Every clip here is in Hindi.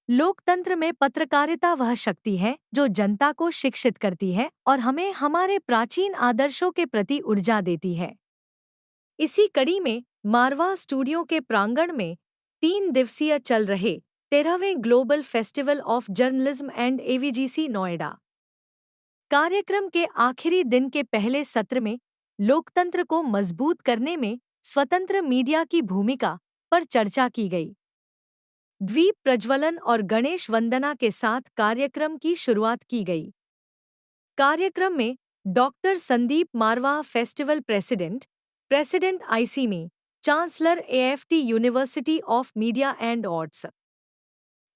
लोकतंत्र में पत्रकारिता वह शक्ति है जो जनता को शिक्षित करती है और हमें हमारे प्राचीन आदर्शों के प्रति ऊर्जा देती है। इसी कड़ी में मारवा स्टूडियो के प्रांगण में 3 दिवसीय चल रहे 13वें global festival of journalism and AVGC Noida कार्यक्रम के आखिरी दिन के पहले सत्र में लोकतंत्र को मजबूत करने में स्वतंत्र मीडिया की भूमिका पर चर्चा की गई। द्वीप प्रज्वलन और गणेश वंदना के साथ कार्यक्रम की शुरुआत की गई। कार्यक्रम में doctor Sandeep Marwah festival president ICMEI, chancellor AAFT university of media and arts,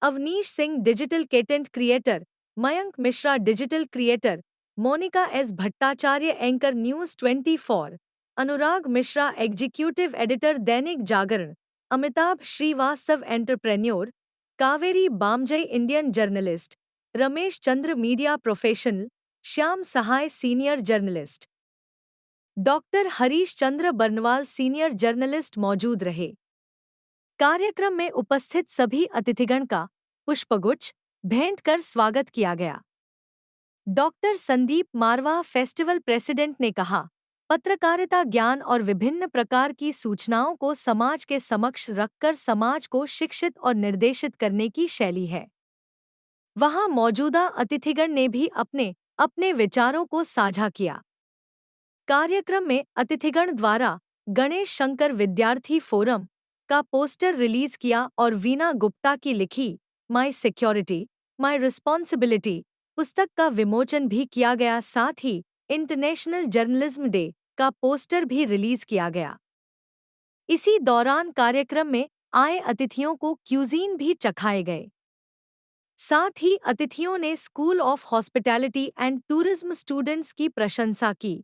Avnish Singh digital content creator, Mayank Mishra digital creator, Monika S Bhattacharya anchor news 24, Anurag Mishra executive editor Dainik Jagran, Amitabh Srivastava entrepreneur, Kaveri Bamzai Indian journalist, Ramesh Chandra media professional, Shyam Sahay senior journalist, doctor Harish Chandra Barnwal senior journalist मौजूद रहे। कार्यक्रम में उपस्थित सभी अतिथिगण का पुष्पगुच्छ भेंट कर स्वागत किया गया। Doctor Sandeep Marwah festival president ने कहा, पत्रकारिता ज्ञान और विभिन्न प्रकार की सूचनाओं को समाज के समक्ष रखकर समाज को शिक्षित और निर्देशित करने की शैली है। वहां मौजूदा अतिथिगण ने भी अपने अपने विचारों को साझा किया। कार्यक्रम में अतिथिगण द्वारा गणेश शंकर विद्यार्थी फोरम का पोस्टर रिलीज किया और वीना गुप्ता की लिखी माई सिक्योरिटी माई रिस्पॉन्सिबिलिटी पुस्तक का विमोचन भी किया गया। साथ ही इंटरनेशनल जर्नलिज्म डे का पोस्टर भी रिलीज किया गया। इसी दौरान कार्यक्रम में आए अतिथियों को क्यूजीन भी चखाए गए। साथ ही अतिथियों ने school of hospitality and tourism students की प्रशंसा की।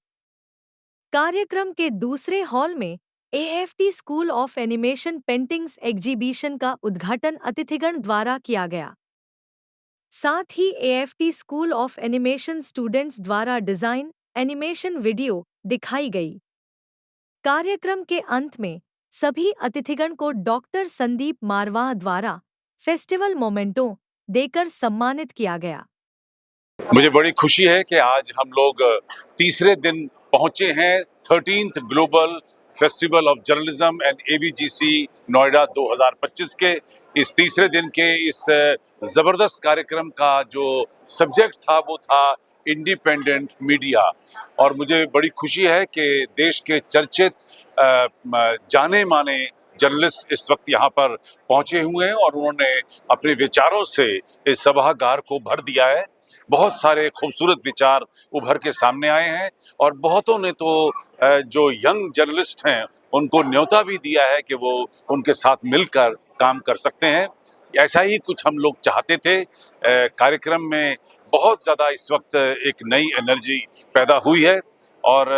कार्यक्रम के दूसरे हॉल में AAFT school of animation paintings exhibition का उद्घाटन अतिथिगण द्वारा किया गया। साथ ही AAFT school of animation students द्वारा डिजाइन एनिमेशन वीडियो दिखाई गई। कार्यक्रम के अंत में सभी अतिथिगण को डॉक्टर संदीप मारवाह द्वारा फेस्टिवल मोमेंटो देकर सम्मानित किया गया। मुझे बड़ी खुशी है कि आज हम लोग तीसरे दिन पहुंचे हैं 13th global festival of journalism and AVGC Noida 2025 के इस तीसरे दिन के इस जबरदस्त कार्यक्रम का जो सब्जेक्ट था वो था इंडिपेंडेंट मीडिया। और मुझे बड़ी खुशी है कि देश के चर्चित जाने माने जर्नलिस्ट इस वक्त यहाँ पर पहुंचे हुए हैं और उन्होंने अपने विचारों से इस सभागार को भर दिया है। बहुत सारे खूबसूरत विचार उभर के सामने आए हैं और बहुतों ने तो जो यंग जर्नलिस्ट हैं उनको न्योता भी दिया है कि वो उनके साथ मिलकर काम कर सकते हैं। ऐसा ही कुछ हम लोग चाहते थे। कार्यक्रम में बहुत ज़्यादा इस वक्त एक नई एनर्जी पैदा हुई है और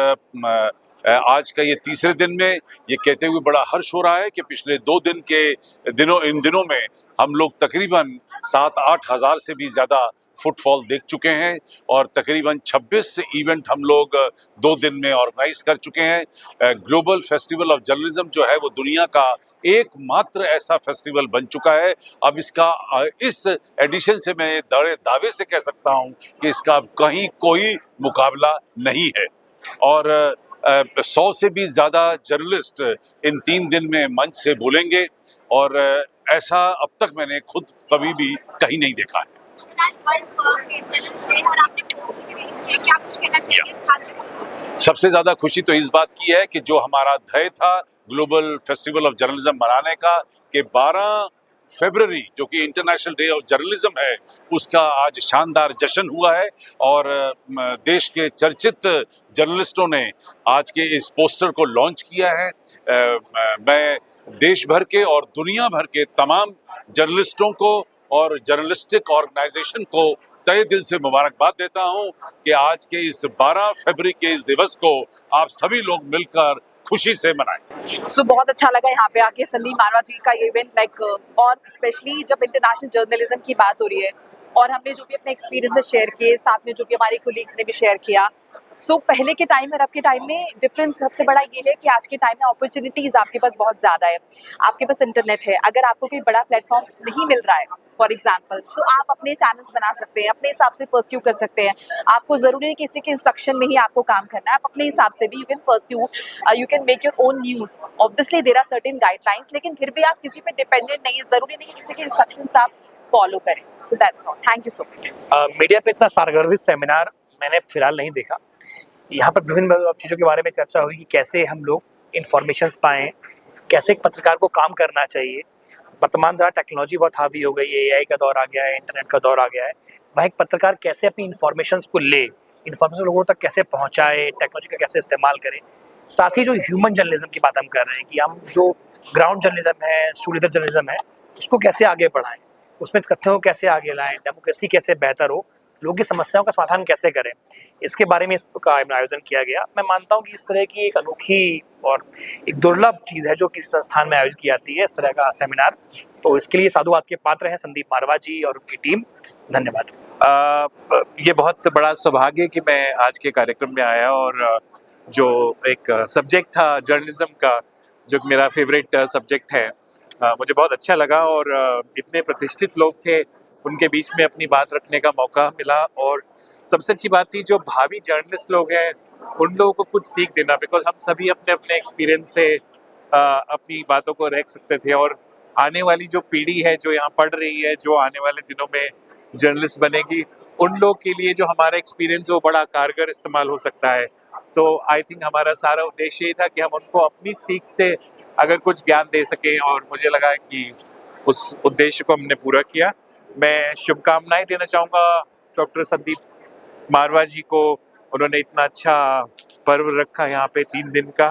आज का ये तीसरे दिन में ये कहते हुए बड़ा हर्ष हो रहा है कि पिछले 2 दिन के इन दिनों में हम लोग तकरीबन 7-8 हज़ार से भी ज़्यादा फुटफॉल देख चुके हैं और तकरीबन 26 इवेंट हम लोग 2 दिन में ऑर्गेनाइज कर चुके हैं। ग्लोबल फेस्टिवल ऑफ जर्नलिज्म जो है वो दुनिया का एकमात्र ऐसा फेस्टिवल बन चुका है। अब इसका इस एडिशन से मैं दावे से कह सकता हूं कि इसका कहीं कोई मुकाबला नहीं है और 100 से भी ज़्यादा जर्नलिस्ट इन 3 दिन में मंच से बोलेंगे और ऐसा अब तक मैंने खुद कभी भी कहीं नहीं देखा है। सबसे ज्यादा खुशी तो इस बात की है कि जो हमारा ध्येय था ग्लोबल फेस्टिवल ऑफ जर्नलिज्म मनाने का कि 12 फरवरी जो कि इंटरनेशनल डे ऑफ जर्नलिज्म है उसका आज शानदार जश्न हुआ है और देश के चर्चित जर्नलिस्टों ने आज के इस पोस्टर को लॉन्च किया है। मैं देश भर के और दुनिया भर के तमाम जर्नलिस्टों को और जर्नलिस्टिक ऑर्गेनाइजेशन को तहे दिल से मुबारकबाद देता हूं कि आज के इस 12 फरवरी के इस दिवस को आप सभी लोग मिलकर खुशी से मनाएं। बहुत अच्छा लगा यहाँ पे आके संदीप मारवा जी का ये इवेंट और स्पेशली जब इंटरनेशनल जर्नलिज्म की बात हो रही है और हमने जो भी अपने एक्सपीरियंसेस शेयर किए, साथ में जो भी हमारे कोलीग्स ने भी शेयर किया, सो पहले के टाइम और अब के टाइम में डिफरेंस सबसे बड़ा ये है कि आज के टाइम में अपॉर्चुनिटीज आपके पास बहुत ज़्यादा है, आपके पास इंटरनेट है। अगर आपको कोई बड़ा प्लेटफॉर्म नहीं मिल रहा है फॉर एग्जाम्पल, सो आप अपने चैनल्स बना सकते हैं, अपने हिसाब से परस्यू कर सकते हैं। आपको ज़रूरी नहीं किसी के इंस्ट्रक्शन में ही आपको काम करना है, आप अपने हिसाब से भी you can pursue, you can make your own news. Obviously there are certain guidelines, लेकिन फिर भी आप किसी पे डिपेंडेंट नहीं है, ज़रूरी नहीं किसी के इंस्ट्रक्शंस आप फॉलो करें। So that's all, thank you so much. Media पे इतना सारगर्भित सेमिनार मैंने फिलहाल नहीं देखा। यहाँ पर विभिन्न चीज़ों के बारे में चर्चा हुई कि कैसे हम लोग इन्फॉर्मेशन पाएँ, कैसे एक पत्रकार को काम करना चाहिए। वर्तमान जहाँ टेक्नोलॉजी बहुत हावी हो गई है, एआई का दौर आ गया है, इंटरनेट का दौर आ गया है, वहाँ एक पत्रकार कैसे अपनी इन्फॉर्मेशन को ले, इन्फॉर्मेशन लोगों तक कैसे पहुँचाए, टेक्नोलॉजी का कैसे इस्तेमाल करें। साथ ही जो ह्यूमन जर्नलिज्म की बात हम कर रहे हैं कि हम जो ग्राउंड जर्नलिज्म है, स्टूडियो जर्नलिज्म है, उसको कैसे आगे बढ़ाएं, उसमें तथ्यों को कैसे आगे लाएं, डेमोक्रेसी कैसे बेहतर हो, लोगों की समस्याओं का समाधान कैसे करें, इसके बारे में इसका आयोजन किया गया। मैं मानता हूँ कि इस तरह की एक अनोखी और एक दुर्लभ चीज़ है जो किसी संस्थान में आयोजित की जाती है, इस तरह का सेमिनार। तो इसके लिए साधुवाद के पात्र हैं संदीप मारवा जी और उनकी टीम। धन्यवाद। ये बहुत बड़ा सौभाग्य है कि मैं आज के कार्यक्रम में आया और जो एक सब्जेक्ट था जर्नलिज्म का, जो मेरा फेवरेट सब्जेक्ट है, मुझे बहुत अच्छा लगा और इतने प्रतिष्ठित लोग थे, उनके बीच में अपनी बात रखने का मौका मिला। और सबसे अच्छी बात थी जो भावी जर्नलिस्ट लोग हैं उन लोगों को कुछ सीख देना, बिकॉज हम सभी अपने अपने एक्सपीरियंस से अपनी बातों को रख सकते थे। और आने वाली जो पीढ़ी है जो यहाँ पढ़ रही है, जो आने वाले दिनों में जर्नलिस्ट बनेगी, उन लोग के लिए जो हमारा एक्सपीरियंस वो बड़ा कारगर इस्तेमाल हो सकता है। तो आई थिंक हमारा सारा उद्देश्य ये था कि हम उनको अपनी सीख से अगर कुछ ज्ञान दे सकें, और मुझे लगा कि उस उद्देश्य को हमने पूरा किया। मैं शुभकामनाएं देना चाहूँगा डॉक्टर संदीप मारवा जी को। उन्होंने इतना अच्छा पर्व रखा यहाँ पे 3 दिन का,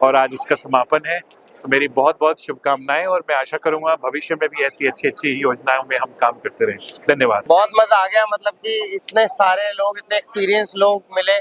और आज उसका समापन है। तो मेरी बहुत बहुत शुभकामनाएं, और मैं आशा करूँगा भविष्य में भी ऐसी अच्छी अच्छी योजनाओं में हम काम करते रहें। धन्यवाद। बहुत मजा आ गया, मतलब कि इतने सारे लोग, इतने एक्सपीरियंस लोग मिले,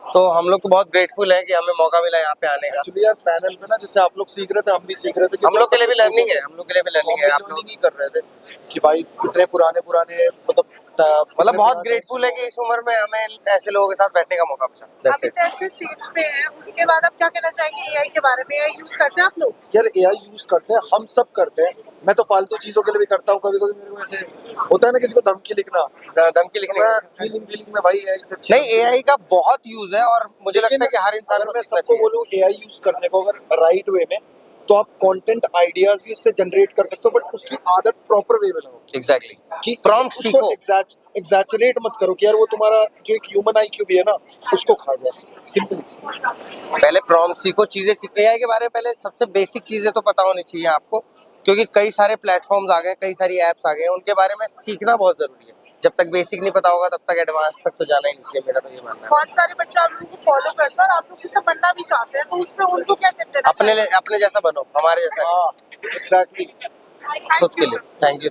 तो हम लोग को बहुत ग्रेटफुल है कि हमें मौका मिला यहाँ पे आने का। एक्चुअली यार पैनल पे ना जैसे आप लोग सीख रहे थे, हम भी सीख रहे थे। हम लोग के लिए भी लर्निंग है, हम लोग के लिए भी लर्निंग है। आप लोग ही कर रहे थे कि भाई इतने पुराने मतलब बहुत ग्रेटफुल है कि इस उम्र में हमें ऐसे लोगों के साथ बैठने का मौका मिला। आप इतने अच्छे स्टेज पे हैं, उसके बाद आप क्या कहना चाहेंगे एआई के बारे में? एआई यूज करते हैं आप लोग? यार एआई यूज करते हैं, हम सब करते हैं। मैं तो फालतू चीजों के लिए भी करता हूँ। कभी कभी मेरे को ऐसे होता है ना, किसी को धमकी लिखना, धमकी लिखने का फीलिंग में भाई एआई से नहीं, एआई का बहुत यूज है, और मुझे लगता है कि हर इंसान को मैं सीखना सबको चाहिए। बोलूँ एआई यूज करने को अगर राइट वे में, तो आप कंटेंट आइडियाज भी उससे जनरेट कर सकते हो, बट उसकी आदत प्रॉपर वे में लगाओ। एग्जैक्टली, कि प्रॉम्प्ट उसको सीखो, एग्जैचरेट मत करो कि यार वो तुम्हारा जो एक ह्यूमन आईक्यू भी है ना, उसको खा जाए। सिंपली पहले प्रॉम्प्ट सीखो, चीजें सीखो। एआई के बारे में पहले सबसे बेसिक चीजें तो पता होनी चाहिए आपको, क्योंकि कई सारे प्लेटफॉर्म्स आ गए, कई सारी एप्स आ गए, उनके बारे में सीखना बहुत जरूरी है। जब तक बेसिक नहीं पता होगा तब तक एडवांस तक तो जाना ही नहीं चाहिए, मेरा तो ये मानना है। बहुत सारे बच्चे आप लोगों को फॉलो करते हैं और आप लोग जैसा बनना भी चाहते हैं, तो उसमें उनको क्या टिप देना अपने जैसा बनो, हमारे जैसा एग्जैक्टली खुद के लिए। Thank you.